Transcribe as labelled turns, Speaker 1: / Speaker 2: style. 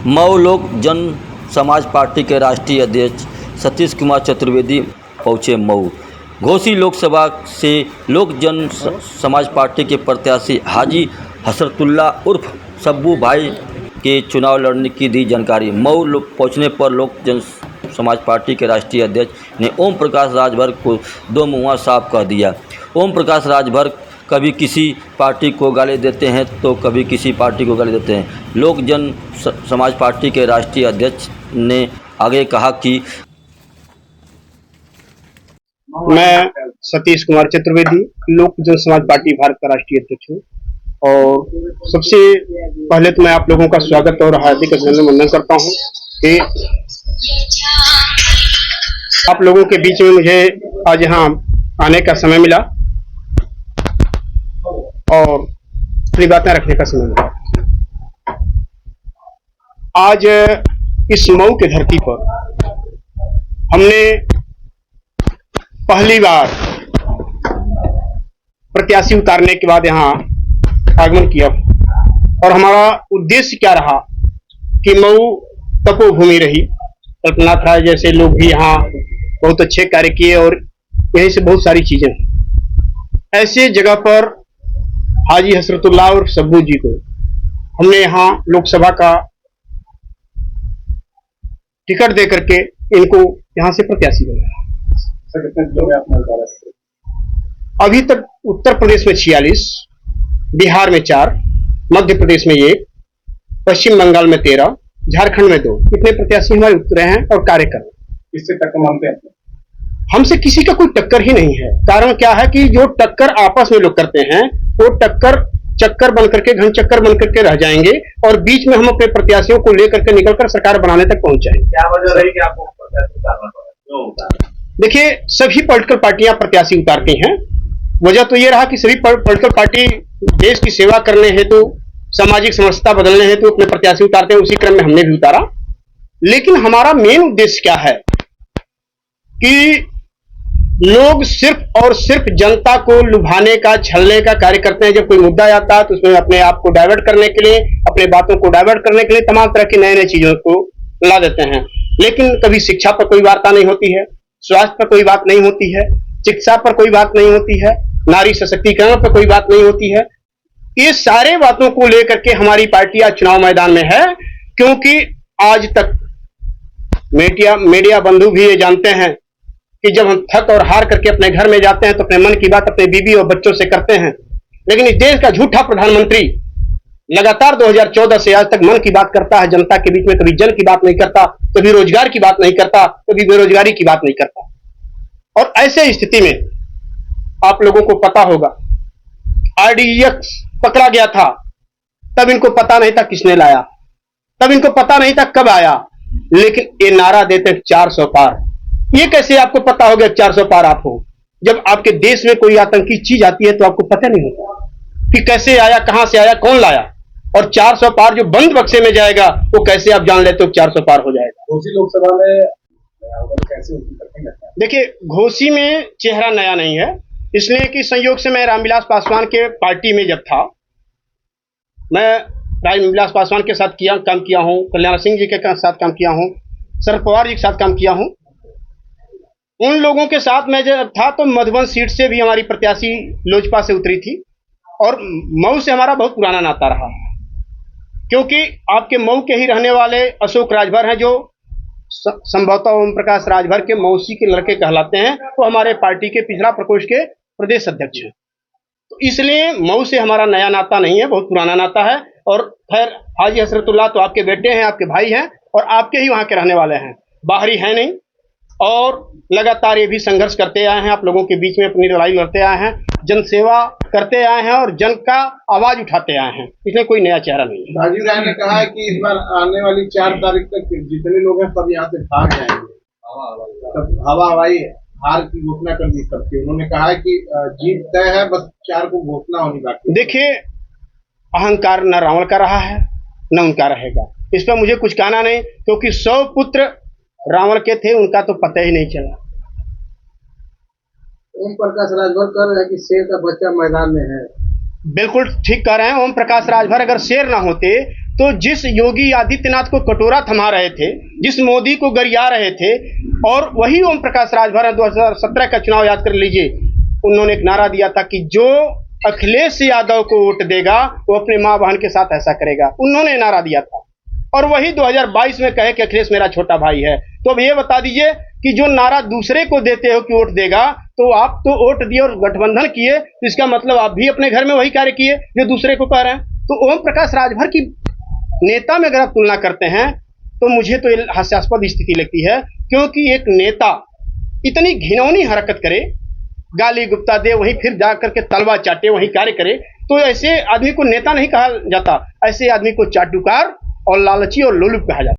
Speaker 1: मऊ लोक जन समाज पार्टी के राष्ट्रीय अध्यक्ष सतीश कुमार चतुर्वेदी पहुंचे मऊ। घोसी लोकसभा से लोक जन समाज पार्टी के प्रत्याशी हाजी हसरतुल्ला उर्फ सब्बू भाई के चुनाव लड़ने की दी जानकारी। मऊ पहुंचने पर लोक जन समाज पार्टी के राष्ट्रीय अध्यक्ष ने ओम प्रकाश राजभर को दो मुँहा साफ कर दिया। ओम प्रकाश राजभर कभी किसी पार्टी को गाली देते हैं तो कभी किसी पार्टी को गाली देते हैं। लोक जन समाज पार्टी के राष्ट्रीय अध्यक्ष ने आगे कहा कि
Speaker 2: मैं सतीश कुमार चतुर्वेदी लोक जन समाज पार्टी भारत का राष्ट्रीय अध्यक्ष हूँ और सबसे पहले तो मैं आप लोगों का स्वागत और हार्दिक अभिनंदन करता हूँ कि आप लोगों के बीच में मुझे आज यहाँ आने का समय मिला और अपनी बातें रखने का समय मिला। आज इस मऊ की धरती पर हमने पहली बार प्रत्याशी उतारने के बाद यहाँ आगमन किया और हमारा उद्देश्य क्या रहा कि मऊ तपोभूमि रही। कल्पनाथ राय जैसे लोग भी यहाँ बहुत अच्छे कार्य किए और यहीं से बहुत सारी चीजें ऐसे जगह पर हाजी हसरतुल्ला और सब्बू जी को हमने यहाँ लोकसभा का टिकट दे करके इनको यहाँ से प्रत्याशी बनाया। अभी तक उत्तर प्रदेश में 46, बिहार में 4, मध्य प्रदेश में 1, पश्चिम बंगाल में 13, झारखंड में 2, इतने प्रत्याशी हमारे उतरे हैं और कार्य कर रहे हैं।
Speaker 3: किससे टक्कर मानते हैं?
Speaker 2: हमसे किसी का कोई टक्कर ही नहीं है। कारण क्या है कि जो टक्कर आपस में लोग करते हैं वो टक्कर चक्कर बन करके घन चक्कर बन करके रह जाएंगे और बीच में हम अपने प्रत्याशियों को लेकर के निकलकर सरकार बनाने तक पहुंच जाएंगे।
Speaker 3: क्या वजह रही कि आपको प्रत्याशी उतारना पड़ा? क्यों उतारा?
Speaker 2: देखिए, सभी पॉलिटिकल पार्टियां प्रत्याशी उतारती हैं। वजह तो ये रहा कि सभी पॉलिटिकल पार्टी देश की सेवा करने हेतु, सामाजिक समरसता बदलने हेतु अपने प्रत्याशी उतारते हैं। उसी क्रम में हमने भी उतारा। लेकिन हमारा मेन उद्देश्य क्या है कि लोग सिर्फ और सिर्फ जनता को लुभाने का, छलने का कार्य करते हैं। जब कोई मुद्दा आता है तो उसमें अपने आप को डाइवर्ट करने के लिए, अपने बातों को डाइवर्ट करने के लिए तमाम तरह की नए नए चीजों को ला देते हैं। लेकिन कभी शिक्षा पर कोई वार्ता नहीं होती है, स्वास्थ्य पर कोई बात नहीं होती है, शिक्षा पर कोई बात नहीं होती है, नारी सशक्तिकरण पर कोई बात नहीं होती है। ये सारे बातों को लेकर के हमारी पार्टी आज चुनाव मैदान में है, क्योंकि आज तक मीडिया बंधु भी ये जानते हैं कि जब हम थक और हार करके अपने घर में जाते हैं तो अपने मन की बात अपने बीवी और बच्चों से करते हैं। लेकिन इस देश का झूठा प्रधानमंत्री लगातार 2014 से आज तक मन की बात करता है जनता के बीच में। कभी जन की बात नहीं करता, कभी रोजगार की बात नहीं करता, कभी बेरोजगारी की बात नहीं करता। और ऐसे स्थिति में आप लोगों को पता होगा RDX पकड़ा गया था, तब इनको पता नहीं था किसने लाया, तब इनको पता नहीं था कब आया। लेकिन ये नारा देते 400 पार। ये कैसे आपको पता हो गया 400 पार आप हो? जब आपके देश में कोई आतंकी चीज आती है तो आपको पता नहीं होता कि कैसे आया, कहां से आया, कौन लाया। और 400 पार जो बंद बक्से में जाएगा वो कैसे आप जान लेते हो 400 पार हो जाएगा।
Speaker 3: घोसी लोकसभा में कैसे होती?
Speaker 2: देखिए, घोसी में चेहरा नया नहीं है, इसलिए कि संयोग से मैं रामविलास पासवान के पार्टी में जब था, मैं रामविलास पासवान के साथ काम किया हूं, कल्याण सिंह जी के साथ काम किया हूं, शरद पवार जी के साथ काम किया हूं। उन लोगों के साथ मैं जब था तो मधुबन सीट से भी हमारी प्रत्याशी लोजपा से उतरी थी और मऊ से हमारा बहुत पुराना नाता रहा, क्योंकि आपके मऊ के ही रहने वाले अशोक राजभर हैं, जो संभवतः ओम प्रकाश राजभर के मौसी के लड़के कहलाते हैं। वो हमारे पार्टी के पिछड़ा प्रकोष्ठ के प्रदेश अध्यक्ष हैं। तो इसलिए मऊ से हमारा नया नाता नहीं है, बहुत पुराना नाता है। और खैर, हाजी हसरतुल्ला तो आपके बेटे हैं, आपके भाई हैं और आपके ही वहां के रहने वाले हैं, बाहरी हैं नहीं। और लगातार ये भी संघर्ष करते आए हैं, आप लोगों के बीच में अपनी लड़ाई लड़ते आए हैं, जनसेवा करते आए हैं और जन का आवाज उठाते आए हैं। इसलिए कोई नया चेहरा नहीं है।
Speaker 3: राजीव राय ने कहा है कि इस बार आने वाली 4 तारीख तक जितने लोग हैं सब यहाँ से भाग जाएंगे, सब हवा हवाई हार की घोषणा कर दी सबकी। उन्होंने कहा है कि जीत तय है, बस 4 को घोषणा होनी बाकी।
Speaker 2: देखिए, अहंकार न रावण का रहा है न उनका रहेगा, इस पर मुझे कुछ कहना नहीं, क्योंकि 100 पुत्र रावण के थे, उनका तो पता ही नहीं चला।
Speaker 3: ओम प्रकाश राजभर कह रहे हैं कि शेर का बच्चा मैदान में है।
Speaker 2: बिल्कुल ठीक कह रहे हैं। ओम प्रकाश राजभर अगर शेर ना होते तो जिस योगी आदित्यनाथ को कटोरा थमा रहे थे, जिस मोदी को गरिया रहे थे, और वही ओम प्रकाश राजभर 2017 का चुनाव याद कर लीजिए, उन्होंने एक नारा दिया था कि जो अखिलेश यादव को वोट देगा वो अपने माँ बहन के साथ ऐसा करेगा। उन्होंने नारा दिया था और वही 2022 में कहे कि अखिलेश मेरा छोटा भाई है। तो अब ये बता दीजिए कि जो नारा दूसरे को देते हो कि वोट देगा, तो आप तो वोट दिए और गठबंधन किए, तो इसका मतलब आप भी अपने घर में वही कार्य किए जो दूसरे को कह रहे हैं। तो ओम प्रकाश राजभर की नेता में अगर आप तुलना करते हैं तो मुझे तो ये हास्यास्पद स्थिति लगती है, क्योंकि एक नेता इतनी घिनौनी हरकत करे, गाली गुप्ता दे, वहीं फिर जाकर के तलवा चाटे, वहीं कार्य करे, तो ऐसे आदमी को नेता नहीं कहा जाता, ऐसे आदमी को चाटुकार और लालची और लोलुप कहा जाता।